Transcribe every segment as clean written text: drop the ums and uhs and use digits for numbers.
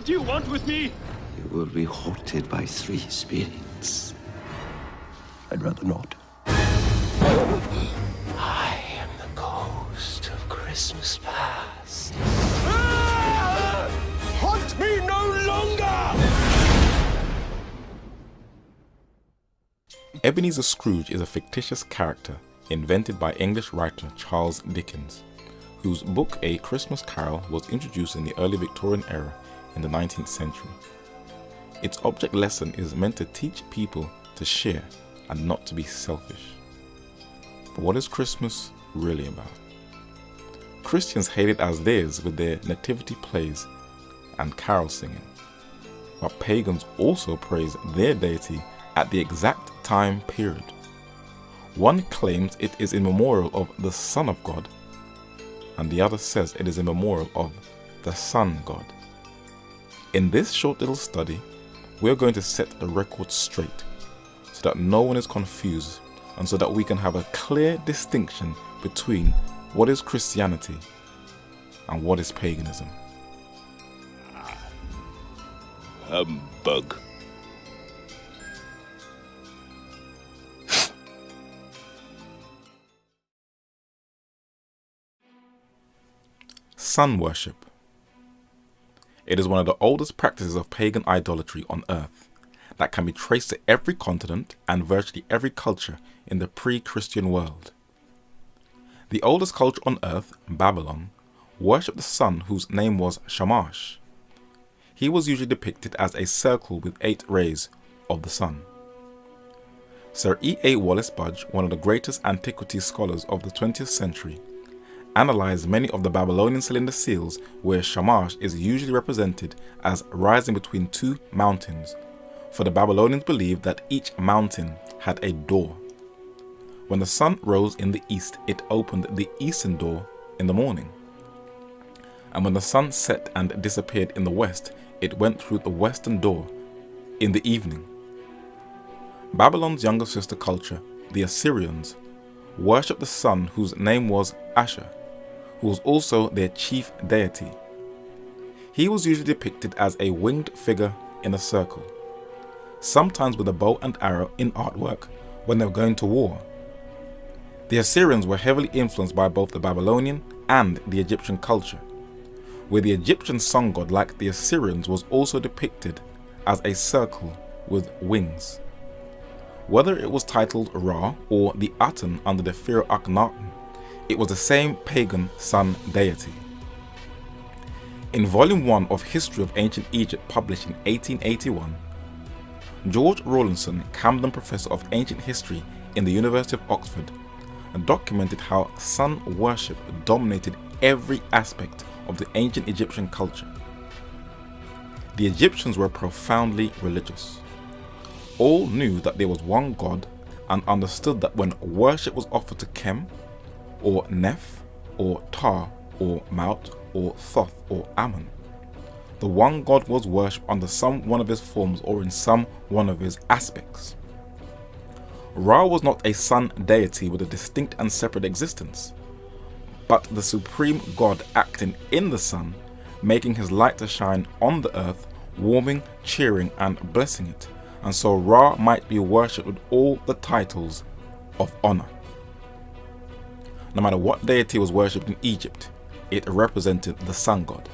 What do you want with me? You will be haunted by 3 spirits. I'd rather not. I am the ghost of Christmas past. Haunt me no longer! Ebenezer Scrooge is a fictitious character invented by English writer Charles Dickens, whose book A Christmas Carol was introduced in the early Victorian era in the 19th century. Its object lesson is meant to teach people to share and not to be selfish. But what is Christmas really about? Christians hate it as theirs with their nativity plays and carol singing, but pagans also praise their deity at the exact time period. One claims it is in memorial of the Son of God, and the other says it is in memorial of the Sun God. In this short little study, we are going to set the record straight so that no one is confused and so that we can have a clear distinction between what is Christianity and what is paganism. Humbug. Sun worship. It is one of the oldest practices of pagan idolatry on earth that can be traced to every continent and virtually every culture in the pre-Christian world. The oldest culture on earth, Babylon, worshipped the sun whose name was Shamash. He was usually depicted as a circle with 8 rays of the sun. Sir E.A. Wallace Budge, one of the greatest antiquity scholars of the 20th century, analyzed many of the Babylonian cylinder seals where Shamash is usually represented as rising between 2 mountains, for the Babylonians believed that each mountain had a door. When the sun rose in the east, it opened the eastern door in the morning, and when the sun set and disappeared in the west, it went through the western door in the evening. Babylon's younger sister culture, the Assyrians, worshipped the sun whose name was Asher, who was also their chief deity. He was usually depicted as a winged figure in a circle, sometimes with a bow and arrow in artwork when they were going to war. The Assyrians were heavily influenced by both the Babylonian and the Egyptian culture, where the Egyptian sun god, like the Assyrians, was also depicted as a circle with wings. Whether it was titled Ra or the Aten under the pharaoh Akhenaten, it was the same pagan sun deity. In Volume 1 of History of Ancient Egypt, published in 1881, George Rawlinson, Camden Professor of Ancient History in the University of Oxford, documented how sun worship dominated every aspect of the ancient Egyptian culture. The Egyptians were profoundly religious. All knew that there was one God and understood that when worship was offered to Kem, or Neph, or Ptah, or Maut, or Thoth, or Ammon, the one God was worshipped under some one of his forms or in some one of his aspects. Ra was not a sun deity with a distinct and separate existence, but the supreme God acting in the sun, making his light to shine on the earth, warming, cheering, and blessing it, and so Ra might be worshipped with all the titles of honor. No matter what deity was worshipped in Egypt, it represented the sun god.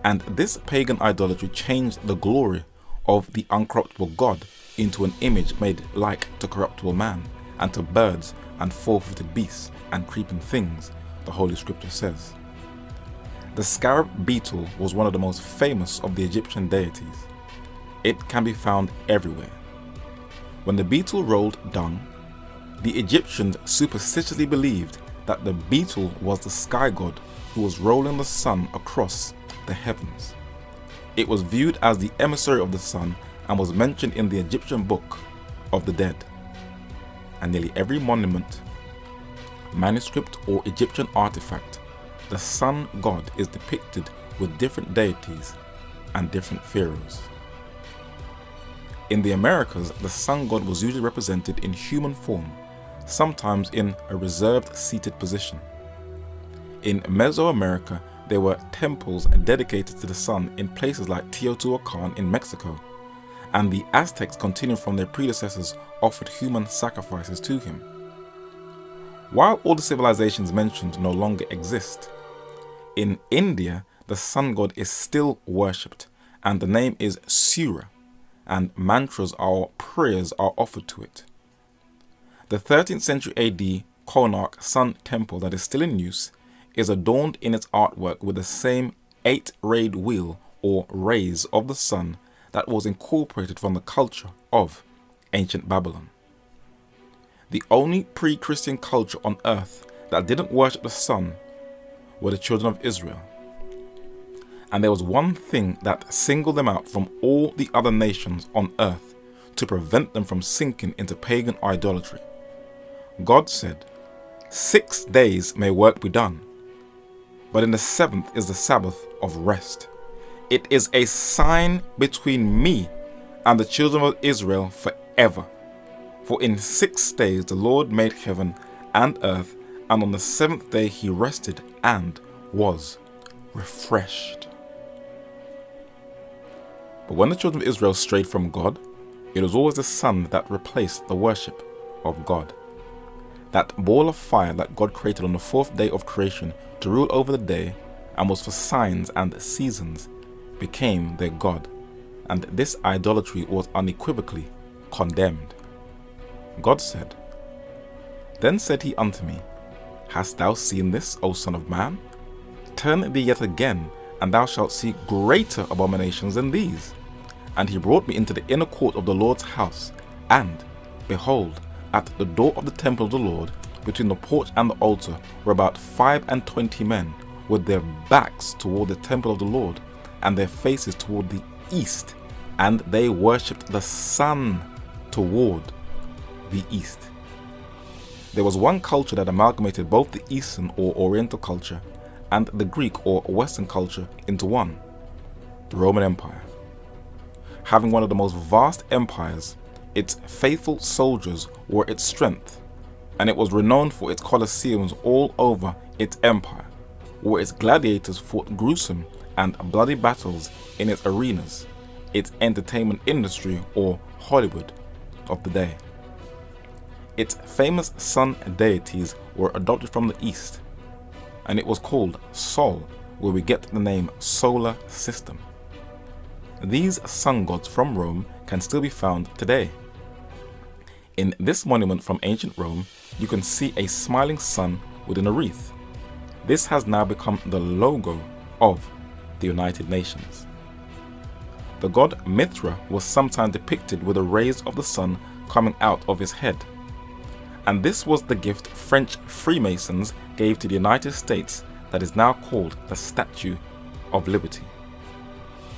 And this pagan idolatry changed the glory of the uncorruptible God into an image made like to corruptible man, and to birds and four-footed beasts and creeping things, the Holy Scripture says. The scarab beetle was one of the most famous of the Egyptian deities. It can be found everywhere. When the beetle rolled dung, the Egyptians superstitiously believed that the beetle was the sky god who was rolling the sun across the heavens. It was viewed as the emissary of the sun and was mentioned in the Egyptian Book of the Dead. And nearly every monument, manuscript, or Egyptian artifact, the sun god is depicted with different deities and different pharaohs. In the Americas, the sun god was usually represented in human form, sometimes in a reserved seated position. In Mesoamerica, there were temples dedicated to the sun in places like Teotihuacan in Mexico, and the Aztecs, continuing from their predecessors, offered human sacrifices to him. While all the civilizations mentioned no longer exist, in India the sun god is still worshipped, and the name is Surya, and mantras or prayers are offered to it. The 13th century AD Konark Sun Temple that is still in use is adorned in its artwork with the same 8-rayed wheel or rays of the sun that was incorporated from the culture of ancient Babylon. The only pre-Christian culture on earth that didn't worship the sun were the children of Israel. And there was one thing that singled them out from all the other nations on earth to prevent them from sinking into pagan idolatry. God said, 6 days may work be done, but in the 7th is the Sabbath of rest. It is a sign between me and the children of Israel forever. For in 6 days the Lord made heaven and earth, and on the 7th day he rested and was refreshed. But when the children of Israel strayed from God, it was always the sun that replaced the worship of God. That ball of fire that God created on the 4th day of creation to rule over the day and was for signs and seasons became their God, and this idolatry was unequivocally condemned. God said, Then said he unto me, Hast thou seen this, O son of man? Turn thee yet again, and thou shalt see greater abominations than these. And he brought me into the inner court of the Lord's house, and, behold, at the door of the temple of the Lord, between the porch and the altar, were about 25 men, with their backs toward the temple of the Lord, and their faces toward the east, and they worshipped the sun toward the east. There was one culture that amalgamated both the Eastern or Oriental culture and the Greek or Western culture into one, the Roman Empire. Having one of the most vast empires, its faithful soldiers were its strength, and it was renowned for its colosseums all over its empire, where its gladiators fought gruesome and bloody battles in its arenas, its entertainment industry or Hollywood of the day. Its famous sun deities were adopted from the east, and it was called Sol, where we get the name solar system. These sun gods from Rome can still be found today. In this monument from ancient Rome, you can see a smiling sun within a wreath. This has now become the logo of the United Nations. The god Mithra was sometimes depicted with the rays of the sun coming out of his head. And this was the gift French Freemasons gave to the United States that is now called the Statue of Liberty.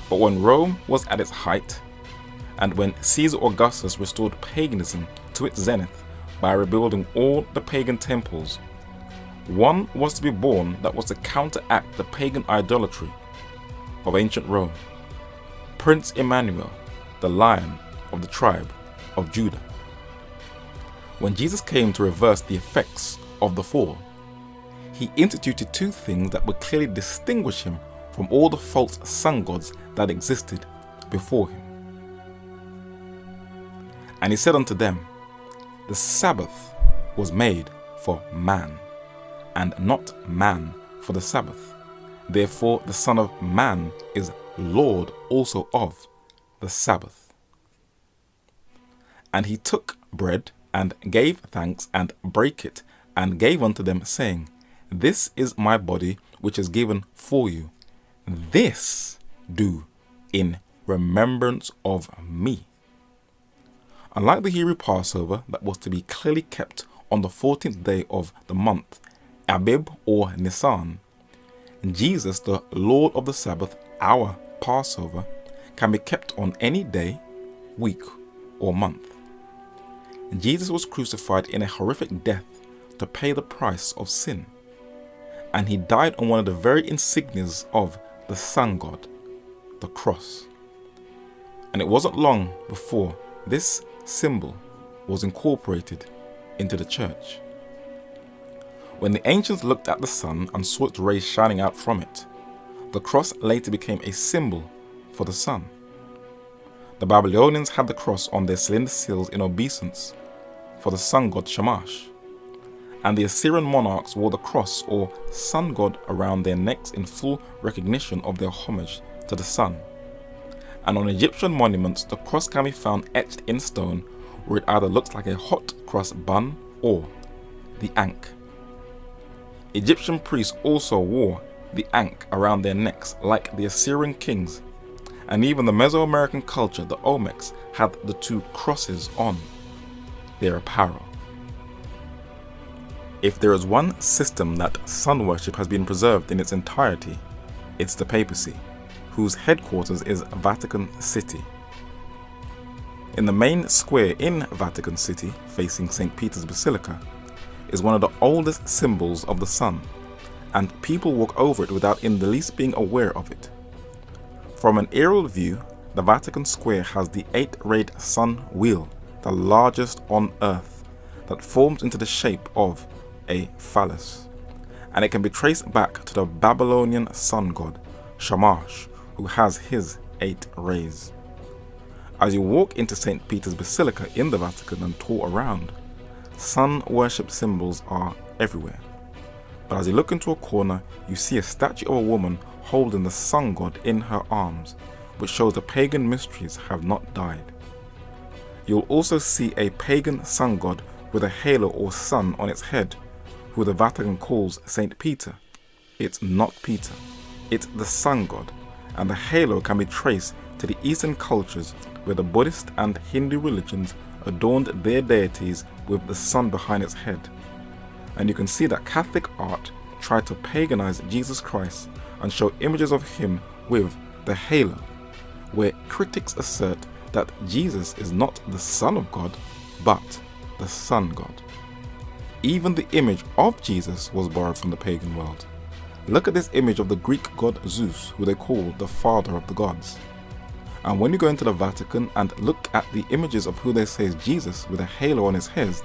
But when Rome was at its height, and when Caesar Augustus restored paganism to its zenith by rebuilding all the pagan temples, one was to be born that was to counteract the pagan idolatry of ancient Rome: Prince Emmanuel, the Lion of the tribe of Judah. When Jesus came to reverse the effects of the fall, he instituted 2 things that would clearly distinguish him from all the false sun gods that existed before him. And he said unto them, The Sabbath was made for man, and not man for the Sabbath. Therefore the Son of Man is Lord also of the Sabbath. And he took bread, and gave thanks, and brake it, and gave unto them, saying, This is my body, which is given for you. This do in remembrance of me. Unlike the Hebrew Passover that was to be clearly kept on the 14th day of the month, Abib or Nisan, Jesus, the Lord of the Sabbath, our Passover, can be kept on any day, week, or month. Jesus was crucified in a horrific death to pay the price of sin, and he died on one of the very insignias of the sun god, the cross. And it wasn't long before this symbol was incorporated into the church. When the ancients looked at the sun and saw its rays shining out from it, the cross later became a symbol for the sun. The Babylonians had the cross on their cylinder seals in obeisance for the sun god Shamash, and the Assyrian monarchs wore the cross or sun god around their necks in full recognition of their homage to the sun. And on Egyptian monuments, the cross can be found etched in stone, where it either looks like a hot cross bun or the ankh. Egyptian priests also wore the ankh around their necks like the Assyrian kings, and even the Mesoamerican culture, the Olmecs, had the two crosses on their apparel. If there is one system that sun worship has been preserved in its entirety, it's the papacy, whose headquarters is Vatican City. In the main square in Vatican City, facing St. Peter's Basilica, is one of the oldest symbols of the sun, and people walk over it without in the least being aware of it. From an aerial view, the Vatican Square has the 8-rayed sun wheel, the largest on earth, that forms into the shape of a phallus, and it can be traced back to the Babylonian sun god Shamash, who has his 8 rays. As you walk into St. Peter's Basilica in the Vatican and tour around, sun worship symbols are everywhere. But as you look into a corner, you see a statue of a woman holding the sun god in her arms, which shows the pagan mysteries have not died. You'll also see a pagan sun god with a halo or sun on its head, who the Vatican calls St. Peter. It's not Peter, it's the sun god, and the halo can be traced to the Eastern cultures where the Buddhist and Hindu religions adorned their deities with the sun behind its head. And you can see that Catholic art tried to paganize Jesus Christ and show images of him with the halo, where critics assert that Jesus is not the Son of God, but the Sun God. Even the image of Jesus was borrowed from the pagan world. Look at this image of the Greek god Zeus, who they call the father of the gods. And when you go into the Vatican and look at the images of who they say is Jesus with a halo on his head,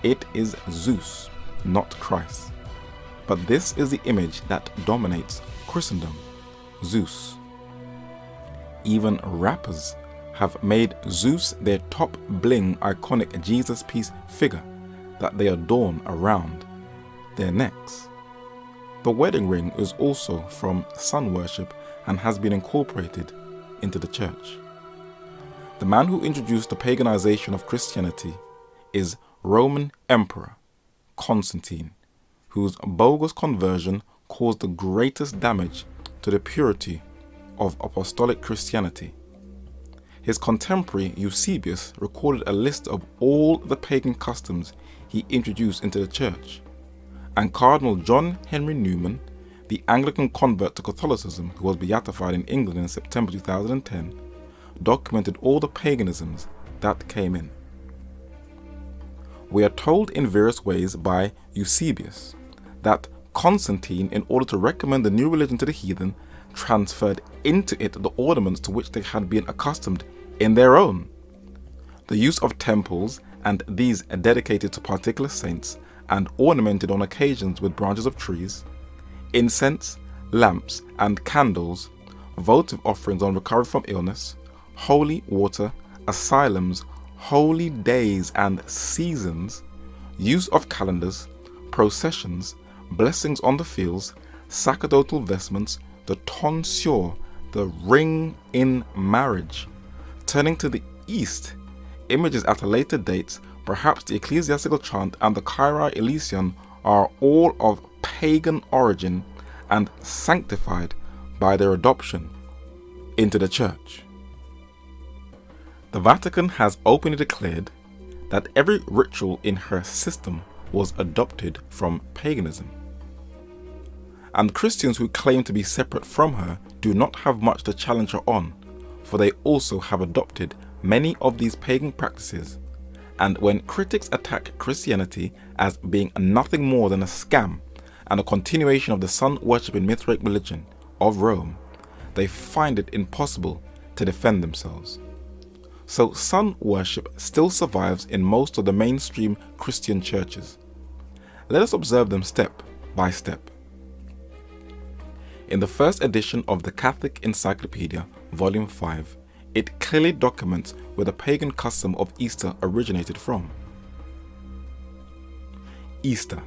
it is Zeus, not Christ. But this is the image that dominates Christendom, Zeus. Even rappers have made Zeus their top bling iconic Jesus piece figure that they adorn around their necks. The wedding ring is also from sun worship and has been incorporated into the church. The man who introduced the paganization of Christianity is Roman Emperor Constantine, whose bogus conversion caused the greatest damage to the purity of apostolic Christianity. His contemporary Eusebius recorded a list of all the pagan customs he introduced into the church, and Cardinal John Henry Newman, the Anglican convert to Catholicism who was beatified in England in September 2010, documented all the paganisms that came in. We are told in various ways by Eusebius that Constantine, in order to recommend the new religion to the heathen, transferred into it the ornaments to which they had been accustomed in their own. The use of temples, and these dedicated to particular saints and ornamented on occasions with branches of trees, incense, lamps and candles, votive offerings on recovery from illness, holy water, asylums, holy days and seasons, use of calendars, processions, blessings on the fields, sacerdotal vestments, the tonsure, the ring in marriage. Turning to the east, images at a later date, perhaps the ecclesiastical chant and the Kyrie Eleison are all of pagan origin and sanctified by their adoption into the church. The Vatican has openly declared that every ritual in her system was adopted from paganism. And Christians who claim to be separate from her do not have much to challenge her on, for they also have adopted many of these pagan practices. And when critics attack Christianity as being nothing more than a scam and a continuation of the sun-worshipping Mithraic religion of Rome, they find it impossible to defend themselves. So sun worship still survives in most of the mainstream Christian churches. Let us observe them step by step. In the first edition of the Catholic Encyclopedia, Volume 5, it clearly documents where the pagan custom of Easter originated from. Easter.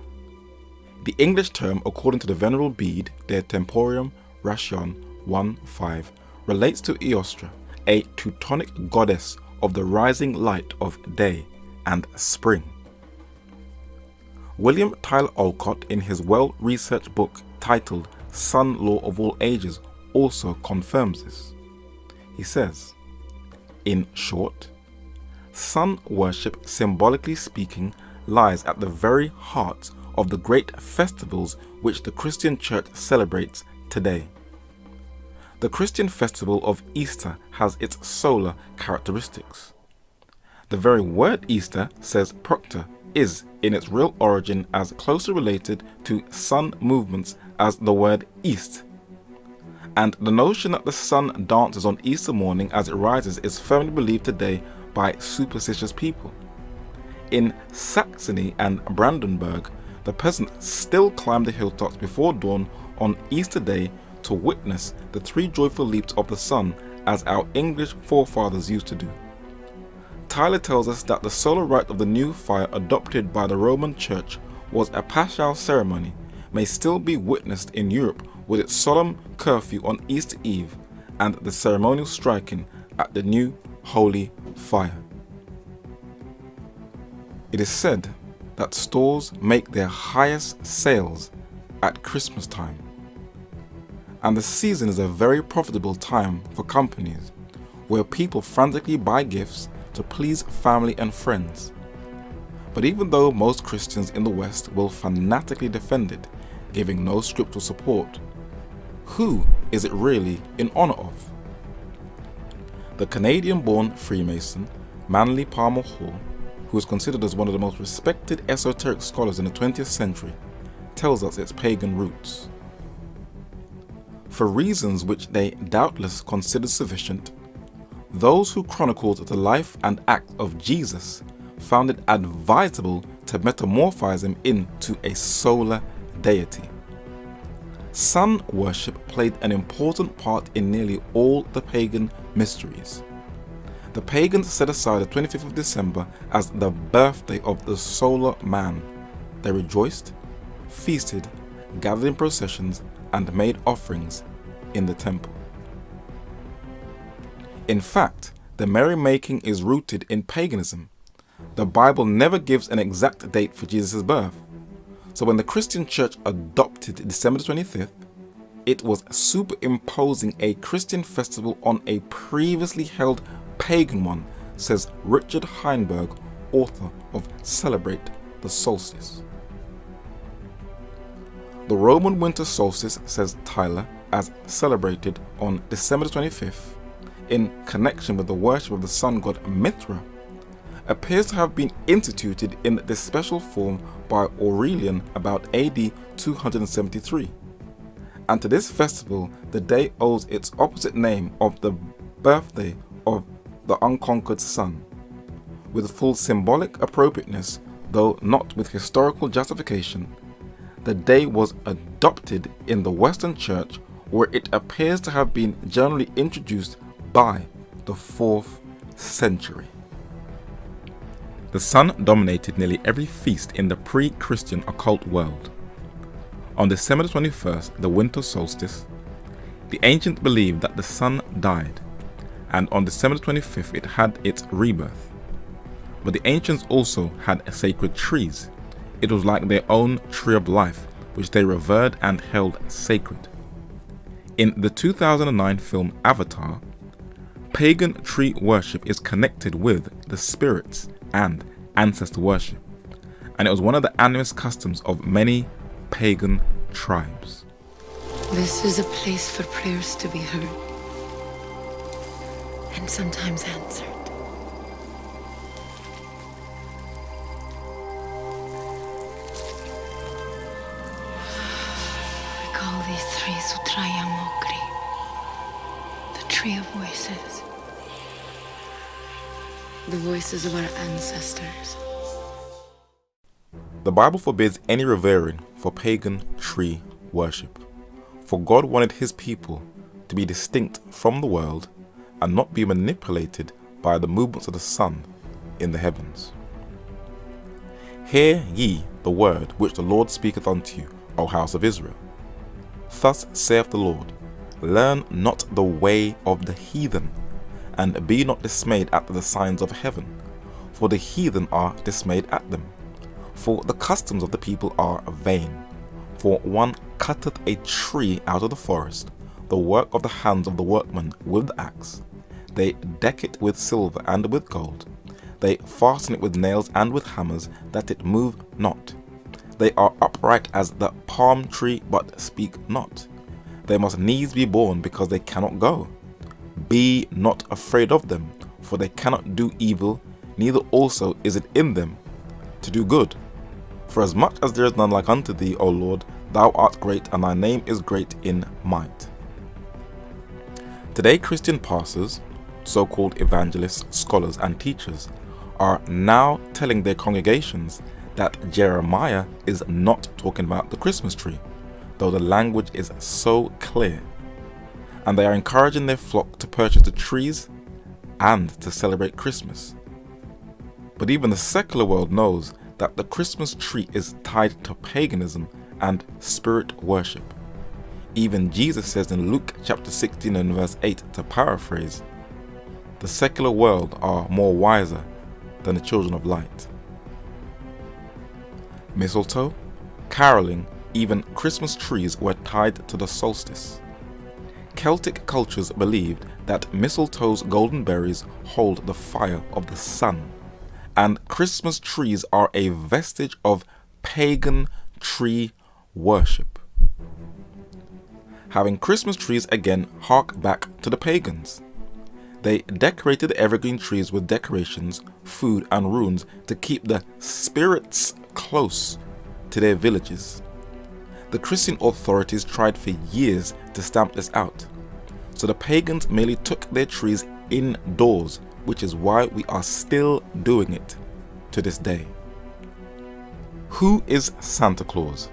The English term, according to the Venerable Bede, De Temporium Ration 1.5, relates to Eostra, a Teutonic goddess of the rising light of day and spring. William Tyler Olcott, in his well-researched book titled Sun Law of All Ages, also confirms this. He says, in short, sun worship, symbolically speaking, lies at the very heart of the great festivals which the Christian Church celebrates today. The Christian festival of Easter has its solar characteristics. The very word Easter, says Proctor, is in its real origin as closely related to sun movements as the word east. And the notion that the sun dances on Easter morning as it rises is firmly believed today by superstitious people. In Saxony and Brandenburg, the peasants still climb the hilltops before dawn on Easter Day to witness the three joyful leaps of the sun as our English forefathers used to do. Tyler tells us that the solar rite of the new fire adopted by the Roman Church was a paschal ceremony, may still be witnessed in Europe with its solemn curfew on Easter Eve and the ceremonial striking at the new holy fire. It is said that stores make their highest sales at Christmas time, and the season is a very profitable time for companies where people frantically buy gifts to please family and friends. But even though most Christians in the West will fanatically defend it, giving no scriptural support, who is it really in honor of? The Canadian-born Freemason Manly Palmer Hall, who is considered as one of the most respected esoteric scholars in the 20th century, tells us its pagan roots. For reasons which they doubtless considered sufficient, those who chronicled the life and act of Jesus found it advisable to metamorphose him into a solar deity. Sun worship played an important part in nearly all the pagan mysteries. The pagans set aside the 25th of December as the birthday of the solar man. They rejoiced, feasted, gathered in processions, and made offerings in the temple. In fact, the merrymaking is rooted in paganism. The Bible never gives an exact date for Jesus' birth. So when the Christian Church adopted December 25th, it was superimposing a Christian festival on a previously held pagan one, says Richard Heinberg, author of Celebrate the Solstice. The Roman winter solstice, says Tyler, as celebrated on December 25th, in connection with the worship of the sun god Mithra, appears to have been instituted in this special form by Aurelian about AD 273. And to this festival, the day owes its opposite name of the birthday of the unconquered sun. With full symbolic appropriateness, though not with historical justification, the day was adopted in the Western Church, where it appears to have been generally introduced by the 4th century. The sun dominated nearly every feast in the pre-Christian occult world. On December 21st, the winter solstice, the ancients believed that the sun died, and on December 25th it had its rebirth. But the ancients also had sacred trees. It was like their own tree of life, which they revered and held sacred. In the 2009 film Avatar, pagan tree worship is connected with the spirits and ancestor worship, and it was one of the animist customs of many pagan tribes. This is a place for prayers to be heard, and sometimes answered. We call these three Sutraya Mokri, the tree of voices. The voices of our ancestors. The Bible forbids any revering for pagan tree worship. for God wanted his people to be distinct from the world and not be manipulated by the movements of the sun in the heavens. Hear ye the word which the Lord speaketh unto you, O house of Israel. Thus saith the Lord, learn not the way of the heathen, and be not dismayed at the signs of heaven, for the heathen are dismayed at them. For the customs of the people are vain. For one cutteth a tree out of the forest, the work of the hands of the workman with the axe. They deck it with silver and with gold. They fasten it with nails and with hammers, that it move not. They are upright as the palm tree, but speak not. They must needs be born, because they cannot go. Be not afraid of them, for they cannot do evil, neither also is it in them to do good. For as much as there is none like unto thee, O Lord, thou art great, and thy name is great in might. Today, Christian pastors, so-called evangelists, scholars, and teachers are now telling their congregations that Jeremiah is not talking about the Christmas tree, though the language is so clear. And they are encouraging their flock to purchase the trees and to celebrate Christmas. But even the secular world knows that the Christmas tree is tied to paganism and spirit worship. Even Jesus says in Luke chapter 16 and verse 8, to paraphrase, the secular world are more wiser than the children of light. Mistletoe, caroling, even Christmas trees were tied to the solstice. Celtic cultures believed that mistletoe's golden berries hold the fire of the sun, and Christmas trees are a vestige of pagan tree worship. Having Christmas trees again hark back to the pagans. They decorated the evergreen trees with decorations, food, and runes to keep the spirits close to their villages. The Christian authorities tried for years to stamp this out, so the pagans merely took their trees indoors, which is why we are still doing it to this day. Who is Santa Claus,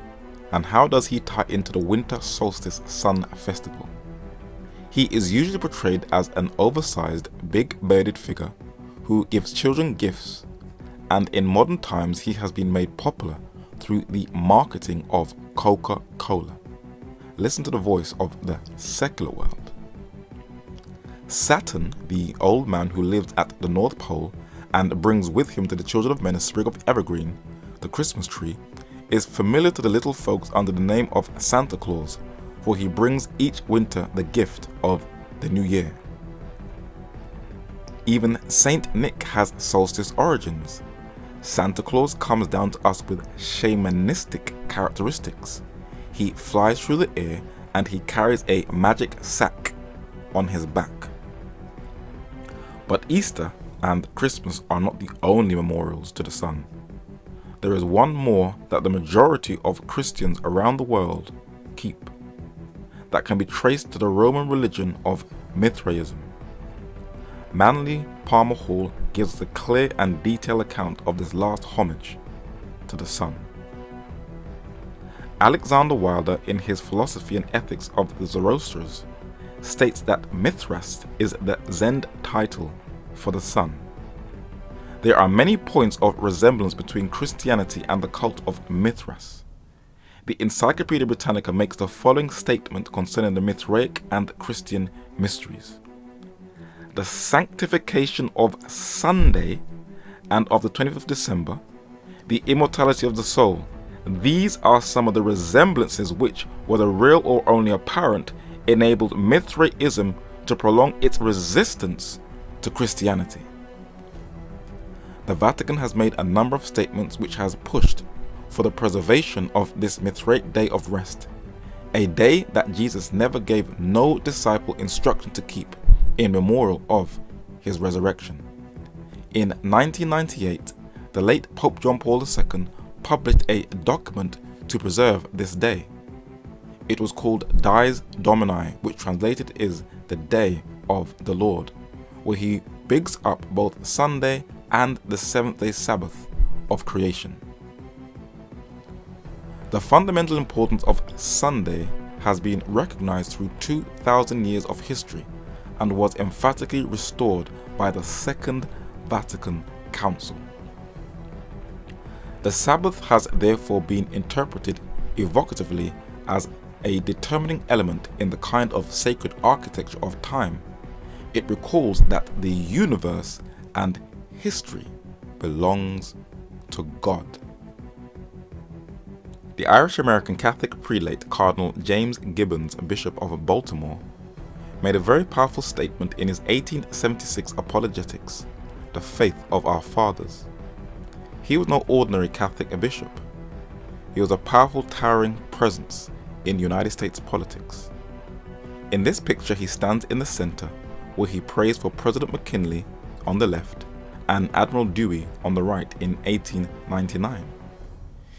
and how does he tie into the winter solstice sun festival? He is usually portrayed as an oversized, big-bearded figure who gives children gifts, and in modern times he has been made popular through the marketing of Coca-Cola. Listen to the voice of the secular world. Saturn, the old man who lives at the North Pole and brings with him to the children of men a sprig of evergreen, the Christmas tree, is familiar to the little folks under the name of Santa Claus, for he brings each winter the gift of the new year. Even Saint Nick has solstice origins. Santa Claus comes down to us with shamanistic characteristics. He flies through the air and he carries a magic sack on his back. But Easter and Christmas are not the only memorials to the sun. There is one more that the majority of Christians around the world keep, that can be traced to the Roman religion of Mithraism. Manly Palmer Hall gives a clear and detailed account of this last homage to the sun. Alexander Wilder, in his Philosophy and Ethics of the Zoroastrians, states that Mithras is the Zend title for the sun. There are many points of resemblance between Christianity and the cult of Mithras. The Encyclopedia Britannica makes the following statement concerning the Mithraic and Christian mysteries. The sanctification of Sunday and of the 25th of December, the immortality of the soul, these are some of the resemblances which, whether real or only apparent, enabled Mithraism to prolong its resistance to Christianity. The Vatican has made a number of statements which has pushed for the preservation of this Mithraic day of rest, a day that Jesus never gave no disciple instruction to keep in memorial of his resurrection. In 1998, the late Pope John Paul II published a document to preserve this day. It was called Dies Domini, which translated is the Day of the Lord, where he bigs up both Sunday and the seventh-day Sabbath of creation. The fundamental importance of Sunday has been recognized through 2,000 years of history and was emphatically restored by the Second Vatican Council. The Sabbath has therefore been interpreted evocatively as a determining element in the kind of sacred architecture of time. It recalls that the universe and history belongs to God. The Irish-American Catholic prelate Cardinal James Gibbons, Bishop of Baltimore, made a very powerful statement in his 1876 Apologetics, The Faith of Our Fathers. He was no ordinary Catholic bishop. He was a powerful, towering presence in United States politics. In this picture, he stands in the center, where he prays for President McKinley on the left and Admiral Dewey on the right in 1899.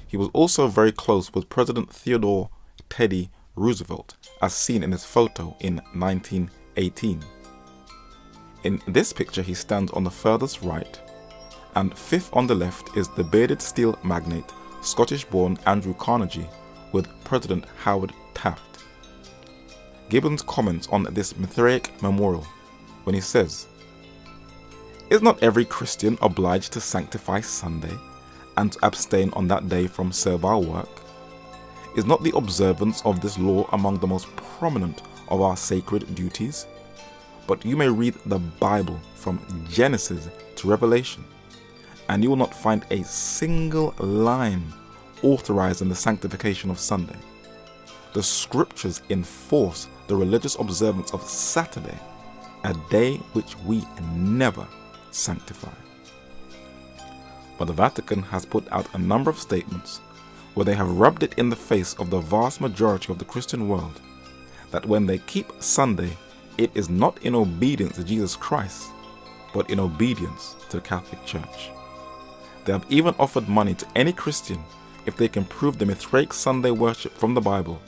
He was also very close with President Theodore Teddy Roosevelt, as seen in his photo in 1918. In this picture, he stands on the furthest right, and fifth on the left is the bearded steel magnate, Scottish-born Andrew Carnegie, with President Howard Taft. Gibbons comments on this Mithraic memorial when he says, "Is not every Christian obliged to sanctify Sunday and to abstain on that day from servile work? Is not the observance of this law among the most prominent of our sacred duties? But you may read the Bible from Genesis to Revelation, and you will not find a single line authorizing the sanctification of Sunday. The scriptures enforce the religious observance of Saturday, a day which we never sanctify." But the Vatican has put out a number of statements where they have rubbed it in the face of the vast majority of the Christian world that when they keep Sunday, it is not in obedience to Jesus Christ, but in obedience to the Catholic Church. They have even offered money to any Christian if they can prove the Mithraic Sunday worship from the Bible.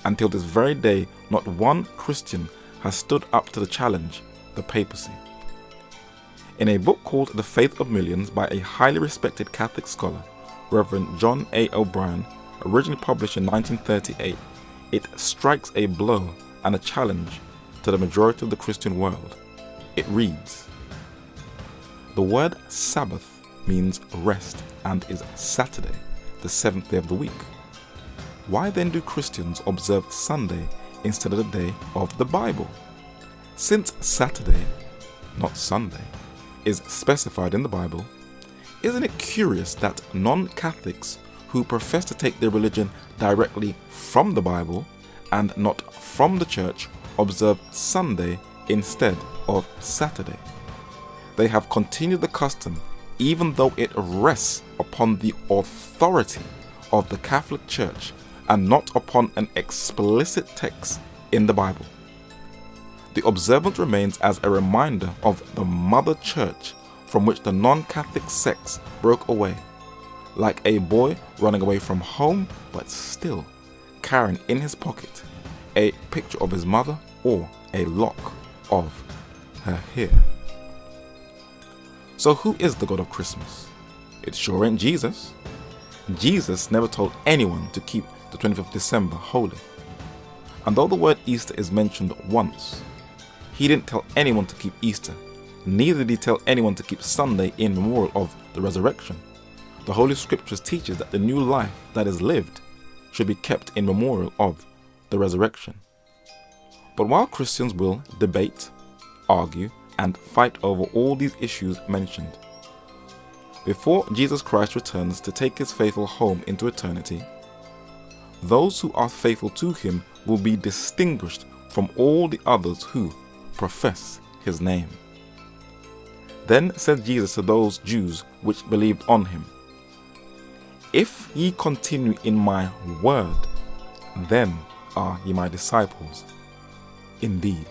Until this very day, not one Christian has stood up to the challenge, the papacy. In a book called The Faith of Millions by a highly respected Catholic scholar, Reverend John A. O'Brien, originally published in 1938, it strikes a blow and a challenge to the majority of the Christian world. It reads, "The word Sabbath means rest and is Saturday, the seventh day of the week. Why then do Christians observe Sunday instead of the day of the Bible? Since Saturday, not Sunday, is specified in the Bible, isn't it curious that non-Catholics who profess to take their religion directly from the Bible and not from the church observe Sunday instead of Saturday? They have continued the custom even though it rests upon the authority of the Catholic Church and not upon an explicit text in the Bible. The observance remains as a reminder of the Mother Church from which the non-Catholic sects broke away, like a boy running away from home but still carrying in his pocket a picture of his mother or a lock of her hair." So who is the God of Christmas? It sure ain't Jesus. Jesus never told anyone to keep the 25th of December holy. And though the word Easter is mentioned once, he didn't tell anyone to keep Easter. Neither did he tell anyone to keep Sunday in memorial of the resurrection. The Holy Scriptures teaches that the new life that is lived should be kept in memorial of the resurrection. But while Christians will debate, argue, and fight over all these issues mentioned, before Jesus Christ returns to take his faithful home into eternity, those who are faithful to him will be distinguished from all the others who profess his name. Then said Jesus to those Jews which believed on him, "If ye continue in my word, then are ye my disciples indeed."